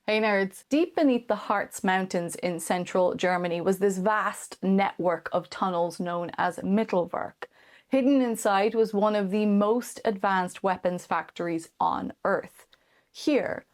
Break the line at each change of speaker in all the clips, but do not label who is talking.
Hey nerds! Deep beneath the Harz Mountains in central Germany was this vast network of tunnels known as Mittelwerk. Hidden inside was one of the most advanced weapons factories on Earth. Here,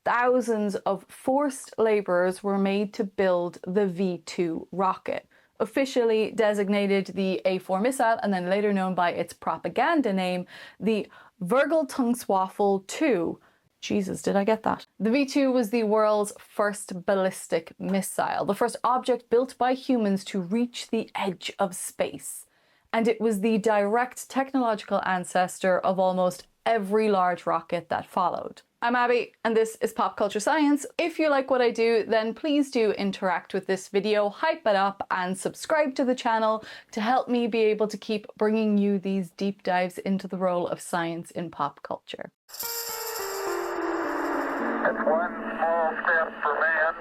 thousands of forced laborers were made to build the V2 rocket, officially designated the A4 missile and then later known by its propaganda name, the Vergeltungswaffe 2. Jesus, did I get that? The V2 was the world's first ballistic missile, the first object built by humans to reach the edge of space. And it was the direct technological ancestor of almost every large rocket that followed. I'm Abby, and this is Pop Culture Science. If you like what I do, then please do interact with this video, hype it up, and subscribe to the channel to help me be able to keep bringing you these deep dives into the role of science in pop culture.
It's one small step for man.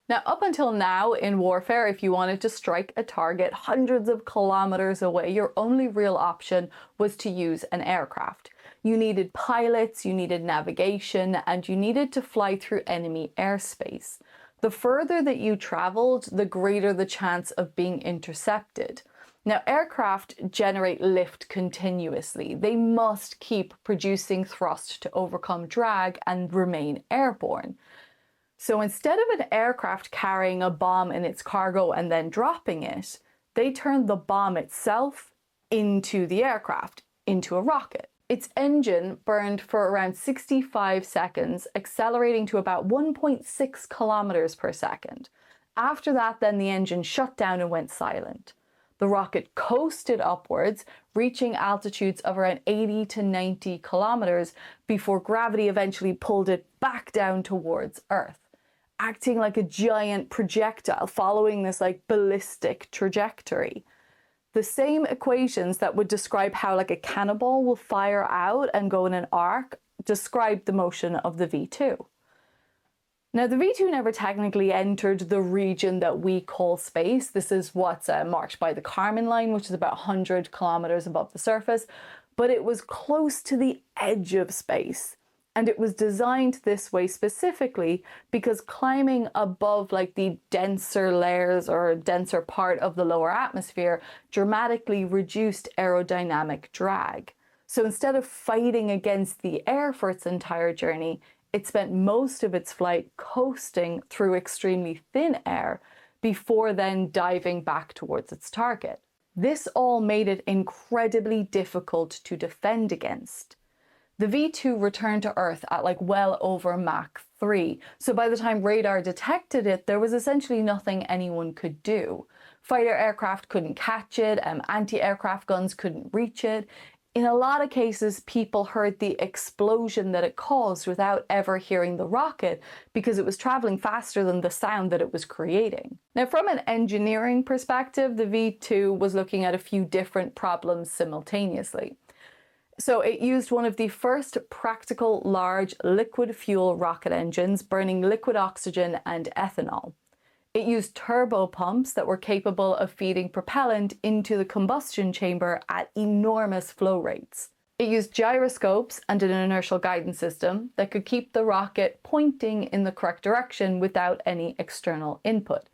Now, up until now in warfare, if you wanted to strike a target hundreds of kilometers away, your only real option was to use an aircraft. You needed pilots, you needed navigation, and you needed to fly through enemy airspace. The further that you traveled, the greater the chance of being intercepted. Now, aircraft generate lift continuously. They must keep producing thrust to overcome drag and remain airborne. So instead of an aircraft carrying a bomb in its cargo and then dropping it, they turned the bomb itself into the aircraft, into a rocket. Its engine burned for around 65 seconds, accelerating to about 1.6 kilometers per second. After that, then the engine shut down and went silent. The rocket coasted upwards, reaching altitudes of around 80 to 90 kilometers before gravity eventually pulled it back down towards Earth, acting like a giant projectile following this ballistic trajectory. The same equations that would describe how a cannonball will fire out and go in an arc describe the motion of the V2. Now, the V2 never technically entered the region that we call space. This is what's marked by the Kármán line, which is about 100 kilometers above the surface, but it was close to the edge of space. And it was designed this way specifically because climbing above the denser layers or denser part of the lower atmosphere dramatically reduced aerodynamic drag. So instead of fighting against the air for its entire journey, it spent most of its flight coasting through extremely thin air before then diving back towards its target. This all made it incredibly difficult to defend against. The V2 returned to Earth at well over Mach 3, so by the time radar detected it, there was essentially nothing anyone could do. Fighter aircraft couldn't catch it, anti-aircraft guns couldn't reach it. In a lot of cases, people heard the explosion that it caused without ever hearing the rocket because it was traveling faster than the sound that it was creating. Now, from an engineering perspective, the V2 was looking at a few different problems simultaneously. So it used one of the first practical large liquid fuel rocket engines burning liquid oxygen and ethanol. It used turbo pumps that were capable of feeding propellant into the combustion chamber at enormous flow rates. It used gyroscopes and an inertial guidance system that could keep the rocket pointing in the correct direction without any external input.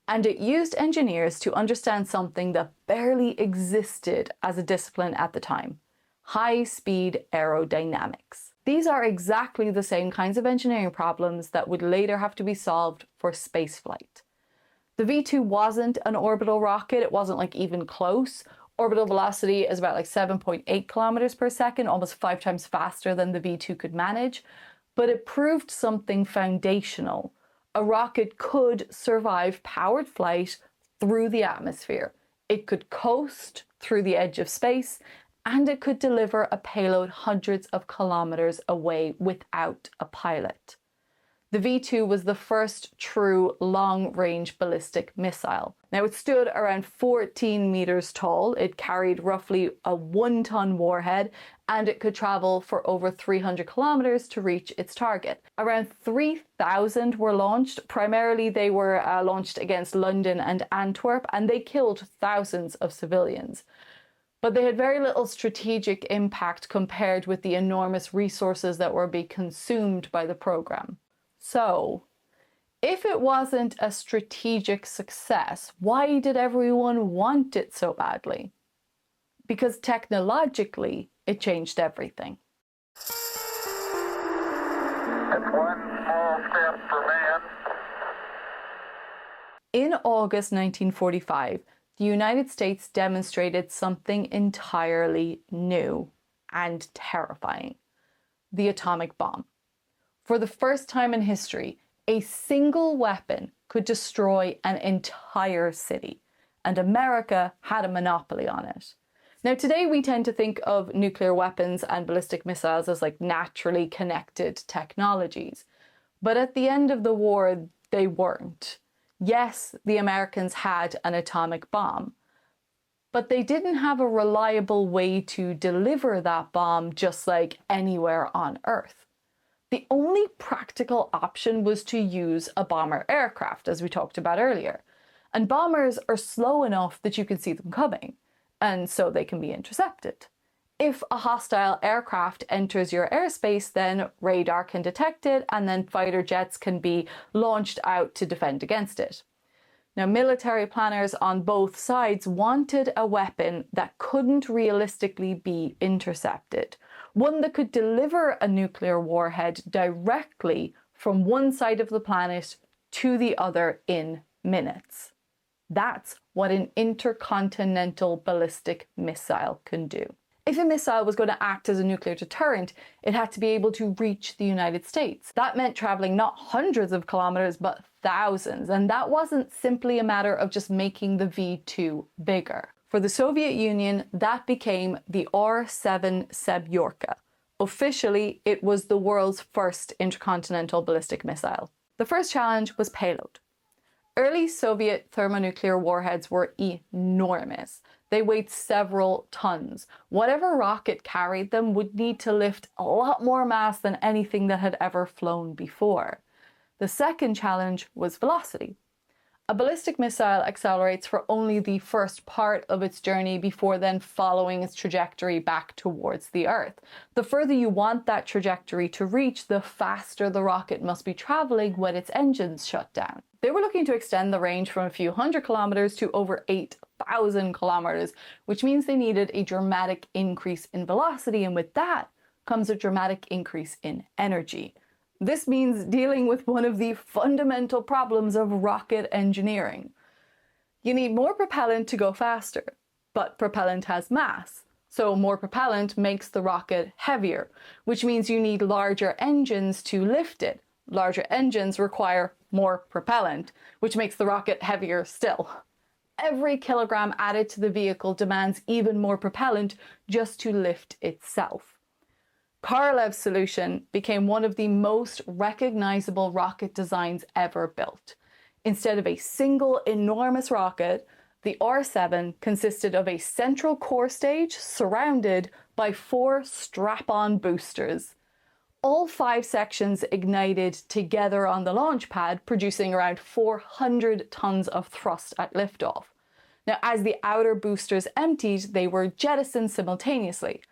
And it used engineers to understand something that barely existed as a discipline at the time: high-speed aerodynamics. These are exactly the same kinds of engineering problems that would later have to be solved for spaceflight. The V2 wasn't an orbital rocket, it wasn't even close. Orbital velocity is about 7.8 kilometers per second, almost 5 times faster than the V2 could manage, but it proved something foundational. A rocket could survive powered flight through the atmosphere. It could coast through the edge of space, and it could deliver a payload hundreds of kilometers away without a pilot. The V2 was the first true long-range ballistic missile. Now, it stood around 14 meters tall, it carried roughly a 1-ton warhead, and it could travel for over 300 kilometers to reach its target. Around 3,000 were launched. Primarily, they were launched against London and Antwerp, and they killed thousands of civilians. But they had very little strategic impact compared with the enormous resources that were being consumed by the program. So, if it wasn't a strategic success, why did everyone want it so badly? Because technologically, it changed everything.
It's one small step for man.
In August 1945, the United States demonstrated something entirely new and terrifying: the atomic bomb. For the first time in history, a single weapon could destroy an entire city, and America had a monopoly on it. Now, today we tend to think of nuclear weapons and ballistic missiles as like naturally connected technologies. But at the end of the war, they weren't. Yes, the Americans had an atomic bomb, but they didn't have a reliable way to deliver that bomb just like anywhere on Earth. The only practical option was to use a bomber aircraft, as we talked about earlier. And bombers are slow enough that you can see them coming, and so they can be intercepted. If a hostile aircraft enters your airspace, then radar can detect it, and then fighter jets can be launched out to defend against it. Now, military planners on both sides wanted a weapon that couldn't realistically be intercepted, one that could deliver a nuclear warhead directly from one side of the planet to the other in minutes. That's what an intercontinental ballistic missile can do. If a missile was going to act as a nuclear deterrent, it had to be able to reach the United States. That meant traveling not hundreds of kilometers, but thousands. And that wasn't simply a matter of just making the V2 bigger. For the Soviet Union, that became the R-7 Semyorka. Officially, it was the world's first intercontinental ballistic missile. The first challenge was payload. Early Soviet thermonuclear warheads were enormous. They weighed several tons. Whatever rocket carried them would need to lift a lot more mass than anything that had ever flown before. The second challenge was velocity. A ballistic missile accelerates for only the first part of its journey before then following its trajectory back towards the Earth. The further you want that trajectory to reach, the faster the rocket must be traveling when its engines shut down. They were looking to extend the range from a few hundred kilometers to over 8,000 kilometers, which means they needed a dramatic increase in velocity, and with that comes a dramatic increase in energy. This means dealing with one of the fundamental problems of rocket engineering. You need more propellant to go faster, but propellant has mass. So more propellant makes the rocket heavier, which means you need larger engines to lift it. Larger engines require more propellant, which makes the rocket heavier still. Every kilogram added to the vehicle demands even more propellant just to lift itself. Korolev's solution became one of the most recognizable rocket designs ever built. Instead of a single enormous rocket, the R-7 consisted of a central core stage surrounded by 4 strap-on boosters. All 5 sections ignited together on the launch pad, producing around 400 tons of thrust at liftoff. Now, as the outer boosters emptied, they were jettisoned simultaneously,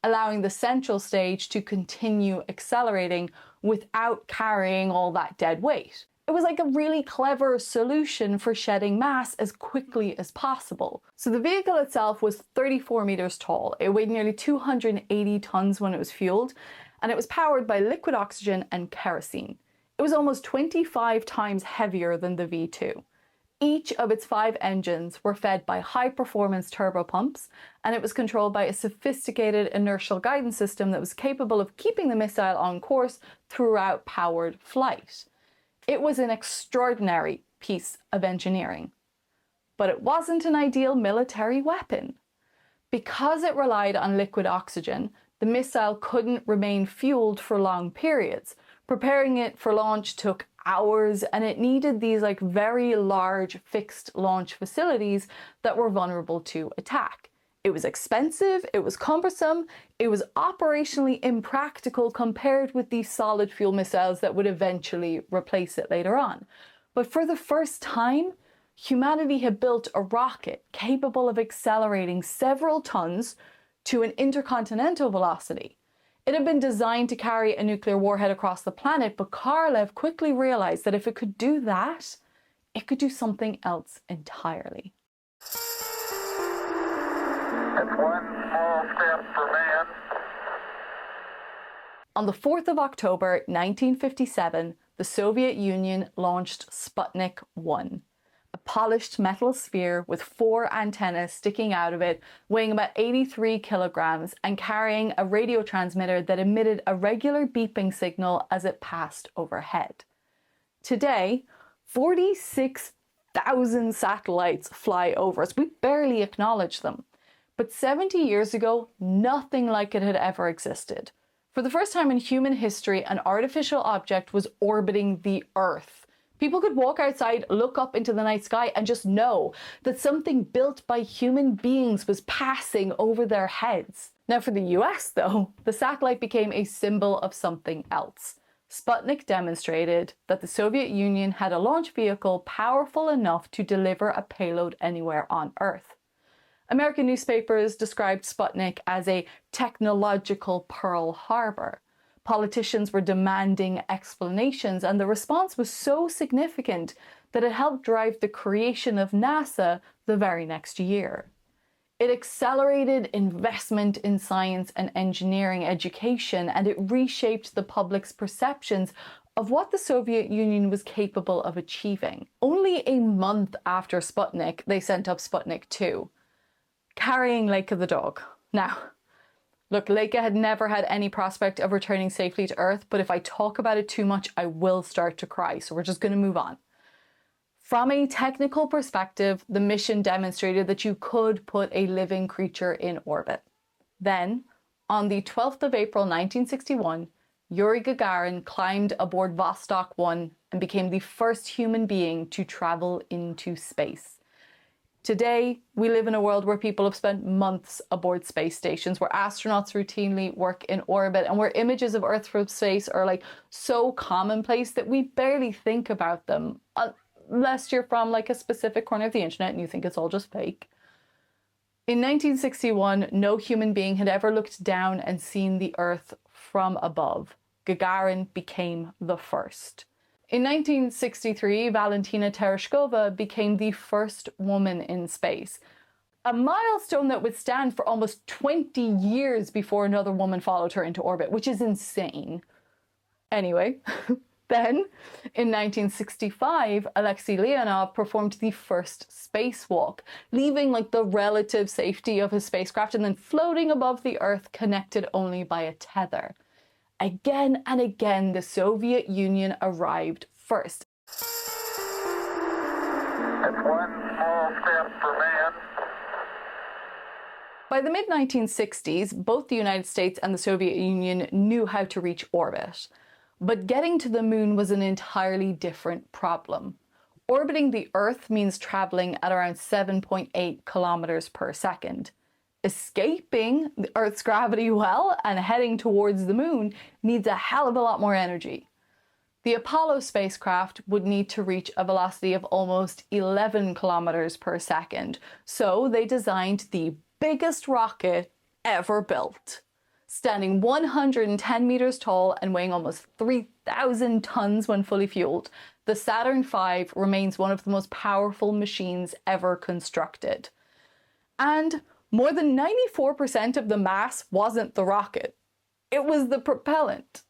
allowing the central stage to continue accelerating without carrying all that dead weight. It was like a really clever solution for shedding mass as quickly as possible. So the vehicle itself was 34 meters tall. It weighed nearly 280 tons when it was fueled, and it was powered by liquid oxygen and kerosene. It was almost 25 times heavier than the V2. Each of its 5 engines were fed by high-performance turbopumps, and it was controlled by a sophisticated inertial guidance system that was capable of keeping the missile on course throughout powered flight. It was an extraordinary piece of engineering. But it wasn't an ideal military weapon. Because it relied on liquid oxygen, the missile couldn't remain fueled for long periods. Preparing it for launch took hours, and it needed these very large fixed launch facilities that were vulnerable to attack. It was expensive, it was cumbersome, it was operationally impractical compared with these solid fuel missiles that would eventually replace it later on. But for the first time, humanity had built a rocket capable of accelerating several tons to an intercontinental velocity. It had been designed to carry a nuclear warhead across the planet, but Korolev quickly realized that if it could do that, it could do something else entirely.
It's one small step for man.
On the 4th of October 1957, the Soviet Union launched Sputnik 1, a polished metal sphere with 4 antennas sticking out of it, weighing about 83 kilograms and carrying a radio transmitter that emitted a regular beeping signal as it passed overhead. Today, 46,000 satellites fly over us. We barely acknowledge them. But 70 years ago, nothing like it had ever existed. For the first time in human history, an artificial object was orbiting the Earth. People could walk outside, look up into the night sky, and just know that something built by human beings was passing over their heads. Now, for the US, though, the satellite became a symbol of something else. Sputnik demonstrated that the Soviet Union had a launch vehicle powerful enough to deliver a payload anywhere on Earth. American newspapers described Sputnik as a technological Pearl Harbor. Politicians were demanding explanations, and the response was so significant that it helped drive the creation of NASA the very next year. It accelerated investment in science and engineering education, and it reshaped the public's perceptions of what the Soviet Union was capable of achieving. Only a month after Sputnik, they sent up Sputnik 2. Carrying Leica the dog. Now, look, Leica had never had any prospect of returning safely to Earth, but if I talk about it too much, I will start to cry, so we're just going to move on. From a technical perspective, the mission demonstrated that you could put a living creature in orbit. Then, on the 12th of April 1961, Yuri Gagarin climbed aboard Vostok 1 and became the first human being to travel into space. Today, we live in a world where people have spent months aboard space stations, where astronauts routinely work in orbit, and where images of Earth from space are so commonplace that we barely think about them, unless you're from a specific corner of the internet and you think it's all just fake. In 1961, no human being had ever looked down and seen the Earth from above. Gagarin became the first. In 1963, Valentina Tereshkova became the first woman in space, a milestone that would stand for almost 20 years before another woman followed her into orbit, which is insane. Anyway, then, in 1965, Alexei Leonov performed the first spacewalk, leaving the relative safety of his spacecraft and then floating above the Earth, connected only by a tether. Again and again, the Soviet Union arrived first.
It's one small step for man.
By the mid-1960s, both the United States and the Soviet Union knew how to reach orbit. But getting to the moon was an entirely different problem. Orbiting the Earth means traveling at around 7.8 kilometers per second. Escaping the Earth's gravity and heading towards the moon needs a hell of a lot more energy. The Apollo spacecraft would need to reach a velocity of almost 11 kilometers per second, so they designed the biggest rocket ever built. Standing 110 meters tall and weighing almost 3,000 tons when fully fueled, the Saturn V remains one of the most powerful machines ever constructed. And more than 94% of the mass wasn't the rocket. It was the propellant.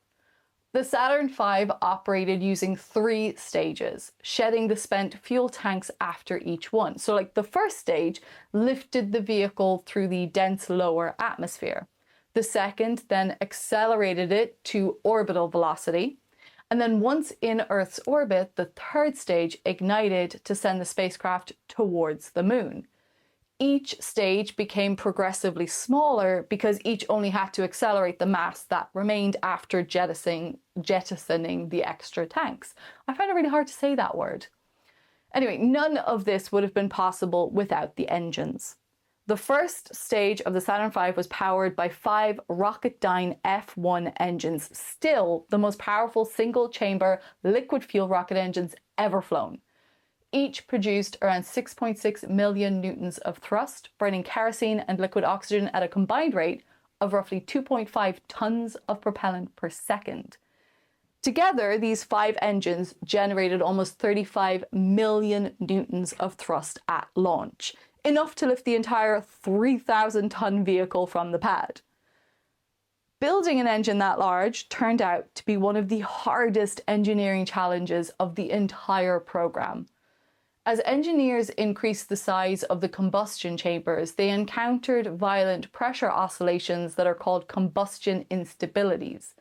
The Saturn V operated using 3 stages, shedding the spent fuel tanks after each one. So the first stage lifted the vehicle through the dense lower atmosphere. The second then accelerated it to orbital velocity. And then once in Earth's orbit, the third stage ignited to send the spacecraft towards the moon. Each stage became progressively smaller because each only had to accelerate the mass that remained after jettisoning the extra tanks. I find it really hard to say that word. Anyway, none of this would have been possible without the engines. The first stage of the Saturn V was powered by 5 Rocketdyne F1 engines, still the most powerful single-chamber liquid fuel rocket engines ever flown. Each produced around 6.6 million newtons of thrust, burning kerosene and liquid oxygen at a combined rate of roughly 2.5 tons of propellant per second. Together, these 5 engines generated almost 35 million newtons of thrust at launch, enough to lift the entire 3,000-ton vehicle from the pad. Building an engine that large turned out to be one of the hardest engineering challenges of the entire program. As engineers increased the size of the combustion chambers, they encountered violent pressure oscillations that are called combustion instabilities.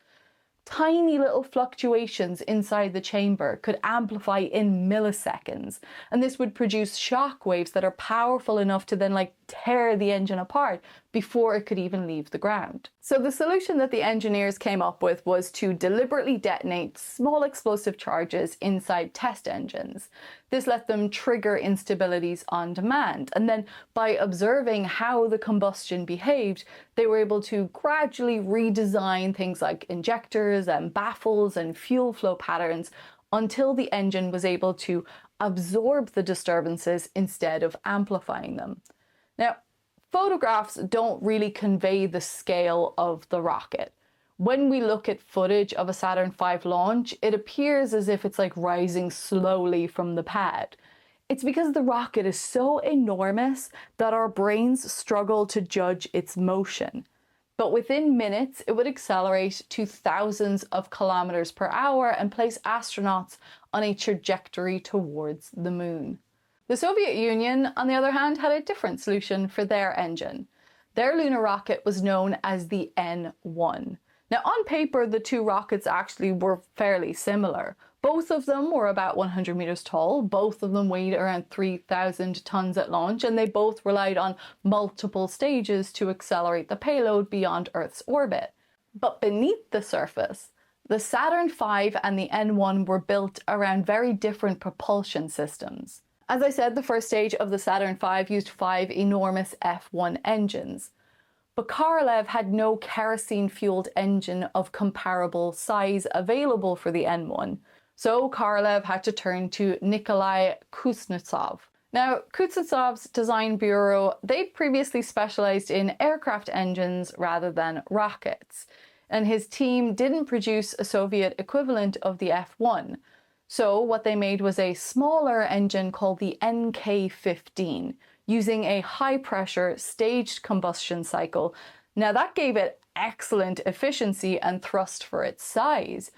Tiny little fluctuations inside the chamber could amplify in milliseconds, and this would produce shock waves that are powerful enough to then tear the engine apart before it could even leave the ground. So the solution that the engineers came up with was to deliberately detonate small explosive charges inside test engines. This let them trigger instabilities on demand, and then by observing how the combustion behaved, they were able to gradually redesign things like injectors and baffles and fuel flow patterns until the engine was able to absorb the disturbances instead of amplifying them. Now, photographs don't really convey the scale of the rocket. When we look at footage of a Saturn V launch, it appears as if it's rising slowly from the pad. It's because the rocket is so enormous that our brains struggle to judge its motion. But within minutes, it would accelerate to thousands of kilometers per hour and place astronauts on a trajectory towards the moon. The Soviet Union, on the other hand, had a different solution for their engine. Their lunar rocket was known as the N1. Now, on paper, the two rockets actually were fairly similar. Both of them were about 100 meters tall, both of them weighed around 3,000 tons at launch, and they both relied on multiple stages to accelerate the payload beyond Earth's orbit. But beneath the surface, the Saturn V and the N1 were built around very different propulsion systems. As I said, the first stage of the Saturn V used 5 enormous F1 engines. But Korolev had no kerosene-fueled engine of comparable size available for the N1, so Korolev had to turn to Nikolai Kuznetsov. Now, Kuznetsov's design bureau, they'd previously specialized in aircraft engines rather than rockets, and his team didn't produce a Soviet equivalent of the F1. So what they made was a smaller engine called the NK-15, using a high-pressure staged combustion cycle. Now that gave it excellent efficiency and thrust for its size,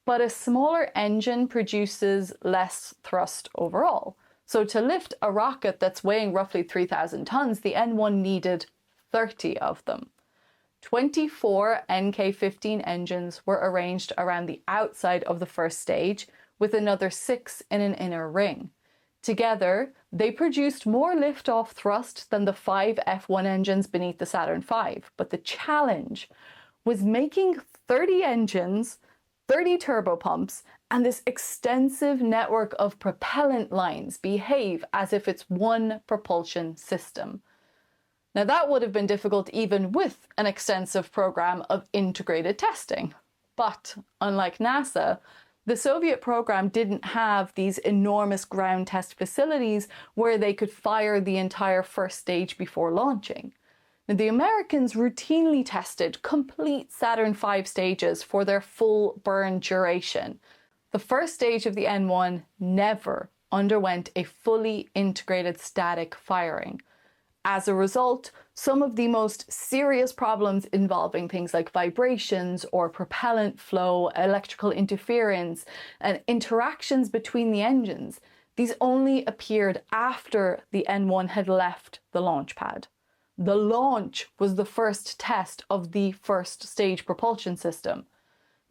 but a smaller engine produces less thrust overall. So to lift a rocket that's weighing roughly 3,000 tons, the N1 needed 30 of them. 24 NK-15 engines were arranged around the outside of the first stage, with another 6 in an inner ring. Together, they produced more liftoff thrust than the 5 F1 engines beneath the Saturn V. But the challenge was making 30 engines, 30 turbopumps, and this extensive network of propellant lines behave as if it's one propulsion system. Now, that would have been difficult even with an extensive program of integrated testing. But unlike NASA, the Soviet program didn't have these enormous ground test facilities where they could fire the entire first stage before launching. Now, the Americans routinely tested complete Saturn V stages for their full burn duration. The first stage of the N1 never underwent a fully integrated static firing. As a result, some of the most serious problems involving things like vibrations or propellant flow, electrical interference, and interactions between the engines, these only appeared after the N1 had left the launch pad. The launch was the first test of the first stage propulsion system.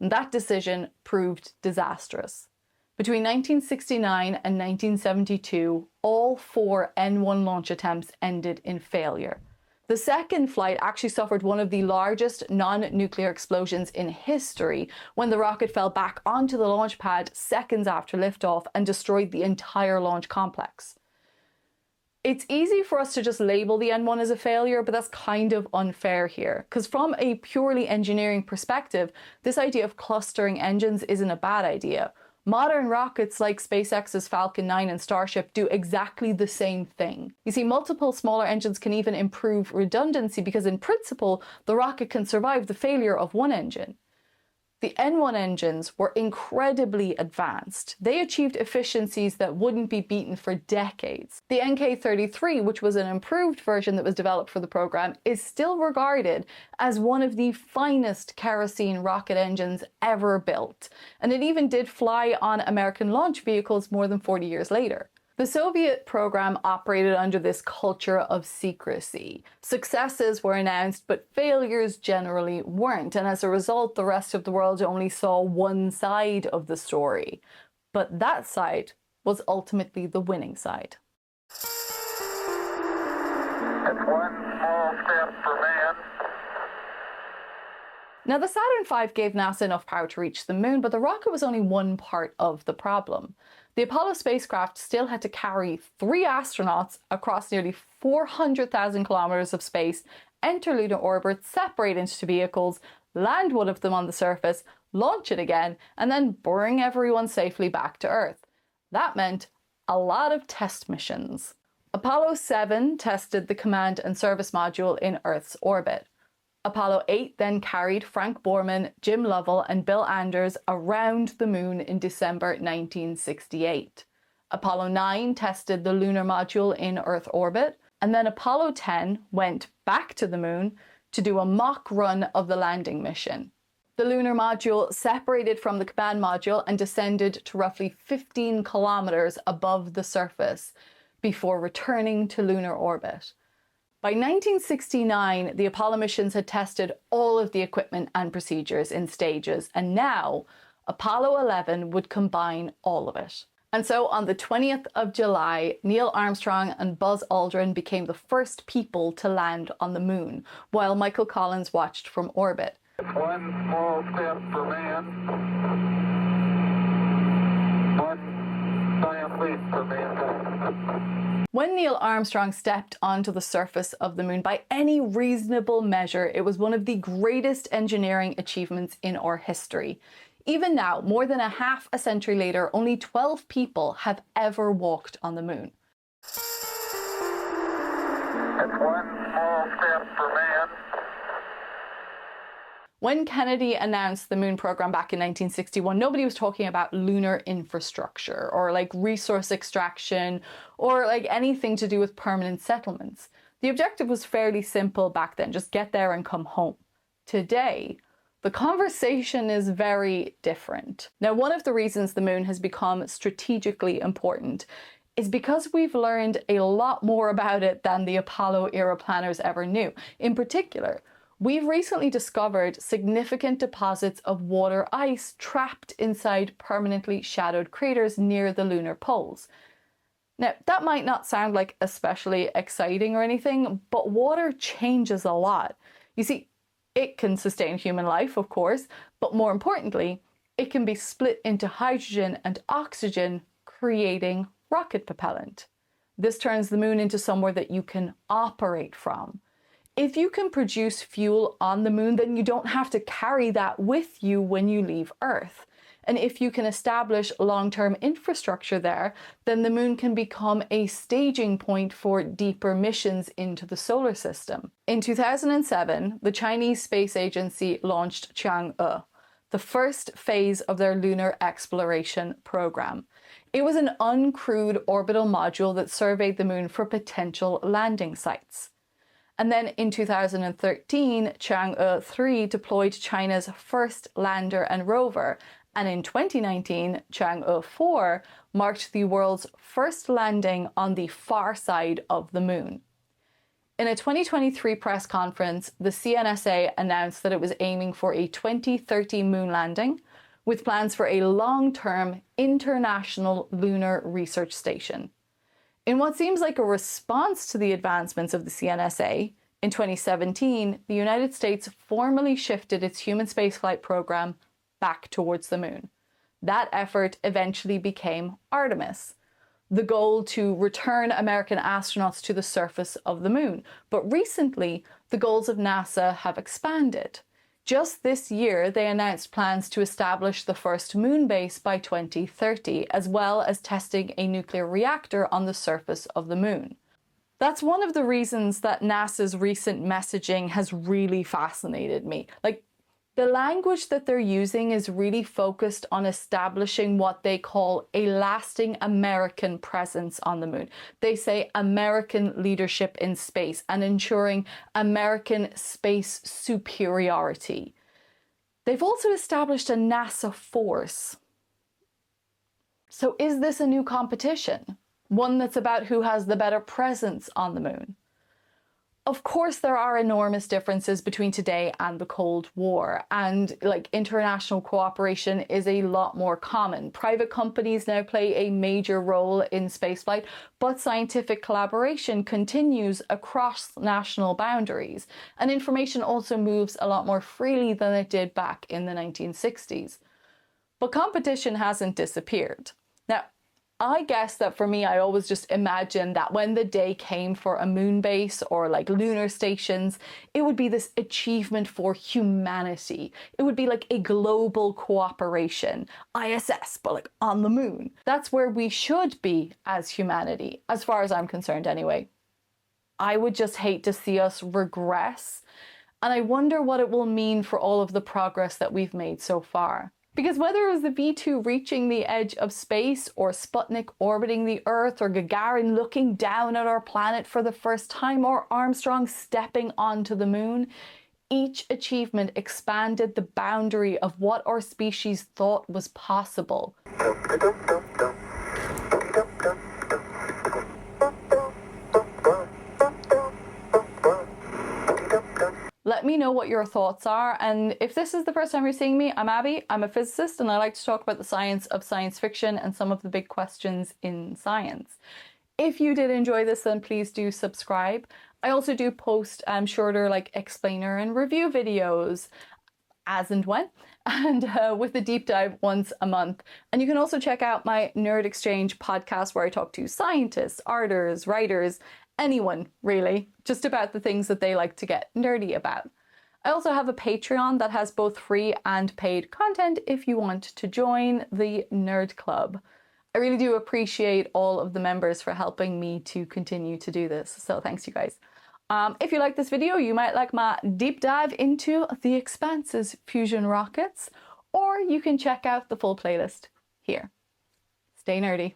And that decision proved disastrous. Between 1969 and 1972, all 4 N1 launch attempts ended in failure. The second flight actually suffered one of the largest non-nuclear explosions in history when the rocket fell back onto the launch pad seconds after liftoff and destroyed the entire launch complex. It's easy for us to just label the N1 as a failure, but that's kind of unfair here, because from a purely engineering perspective, this idea of clustering engines isn't a bad idea. Modern rockets like SpaceX's Falcon 9 and Starship do exactly the same thing. You see, multiple smaller engines can even improve redundancy because in principle, the rocket can survive the failure of one engine. The N1 engines were incredibly advanced. They achieved efficiencies that wouldn't be beaten for decades. The NK-33, which was an improved version that was developed for the program, is still regarded as one of the finest kerosene rocket engines ever built. And it even did fly on American launch vehicles more than 40 years later. The Soviet program operated under this culture of secrecy. Successes were announced, but failures generally weren't, and as a result, the rest of the world only saw one side of the story. But that side was ultimately the winning side.
It's one small step for man.
Now, the Saturn V gave NASA enough power to reach the moon, but the rocket was only one part of the problem. The Apollo spacecraft still had to carry 3 astronauts across nearly 400,000 kilometers of space, enter lunar orbit, separate into 2 vehicles, land one of them on the surface, launch it again, and then bring everyone safely back to Earth. That meant a lot of test missions. Apollo 7 tested the command and service module in Earth's orbit. Apollo 8 then carried Frank Borman, Jim Lovell, and Bill Anders around the moon in December 1968. Apollo 9 tested the lunar module in Earth orbit, and then Apollo 10 went back to the moon to do a mock run of the landing mission. The lunar module separated from the command module and descended to roughly 15 kilometers above the surface before returning to lunar orbit. By 1969, the Apollo missions had tested all of the equipment and procedures in stages, and now Apollo 11 would combine all of it. And so on the 20th of July, Neil Armstrong and Buzz Aldrin became the first people to land on the moon, while Michael Collins watched from orbit.
It's one small step for man. One giant leap for mankind.
When Neil Armstrong stepped onto the surface of the moon, by any reasonable measure, it was one of the greatest engineering achievements in our history. Even now, more than half a century later, only 12 people have ever walked on the moon.
It's one small step for man.
When Kennedy announced the moon program back in 1961, nobody was talking about lunar infrastructure or like resource extraction or like anything to do with permanent settlements. The objective was fairly simple back then, just get there and come home. Today, the conversation is very different. Now, one of the reasons the moon has become strategically important is because we've learned a lot more about it than the Apollo era planners ever knew. In particular, we've recently discovered significant deposits of water ice trapped inside permanently shadowed craters near the lunar poles. Now, that might not sound like especially exciting or anything, but water changes a lot. You see, it can sustain human life, of course, but more importantly, it can be split into hydrogen and oxygen, creating rocket propellant. This turns the moon into somewhere that you can operate from. If you can produce fuel on the moon, then you don't have to carry that with you when you leave Earth. And if you can establish long-term infrastructure there, then the moon can become a staging point for deeper missions into the solar system. In 2007, the Chinese Space Agency launched Chang'e, the first phase of their lunar exploration program. It was an uncrewed orbital module that surveyed the moon for potential landing sites. And then in 2013, Chang'e 3 deployed China's first lander and rover. And in 2019, Chang'e 4 marked the world's first landing on the far side of the moon. In a 2023 press conference, the CNSA announced that it was aiming for a 2030 moon landing, with plans for a long-term international lunar research station. In what seems like a response to the advancements of the CNSA, in 2017, the United States formally shifted its human spaceflight program back towards the moon. That effort eventually became Artemis, the goal to return American astronauts to the surface of the moon. But recently, the goals of NASA have expanded. Just this year, they announced plans to establish the first moon base by 2030, as well as testing a nuclear reactor on the surface of the moon. That's one of the reasons that NASA's recent messaging has really fascinated me. Like, the language that they're using is really focused on establishing what they call a lasting American presence on the moon. They say American leadership in space and ensuring American space superiority. They've also established a NASA force. So is this a new competition? One that's about who has the better presence on the moon? Of course, there are enormous differences between today and the Cold War, and international cooperation is a lot more common. Private companies now play a major role in spaceflight, but scientific collaboration continues across national boundaries, and information also moves a lot more freely than it did back in the 1960s. But competition hasn't disappeared. Now, I guess that for me, I always just imagined that when the day came for a moon base or lunar stations, it would be this achievement for humanity. It would be like a global cooperation, ISS, but on the moon. That's where we should be as humanity, as far as I'm concerned anyway. I would just hate to see us regress, and I wonder what it will mean for all of the progress that we've made so far. Because whether it was the V2 reaching the edge of space, or Sputnik orbiting the Earth, or Gagarin looking down at our planet for the first time, or Armstrong stepping onto the moon, each achievement expanded the boundary of what our species thought was possible. Let me know what your thoughts are, and if this is the first time you're seeing me, I'm Abby. I'm a physicist, and I like to talk about the science of science fiction and some of the big questions in science. If you did enjoy this, then please do subscribe. I also do post shorter explainer and review videos as and when, and with a deep dive once a month. And you can also check out my Nerd Exchange podcast, where I talk to scientists, artists, writers, anyone really, just about the things that they like to get nerdy about. I also have a Patreon that has both free and paid content if you want to join the Nerd Club. I really do appreciate all of the members for helping me to continue to do this, so thanks you guys. If you like this video, you might like my deep dive into The Expanse's fusion rockets, or you can check out the full playlist here. Stay nerdy.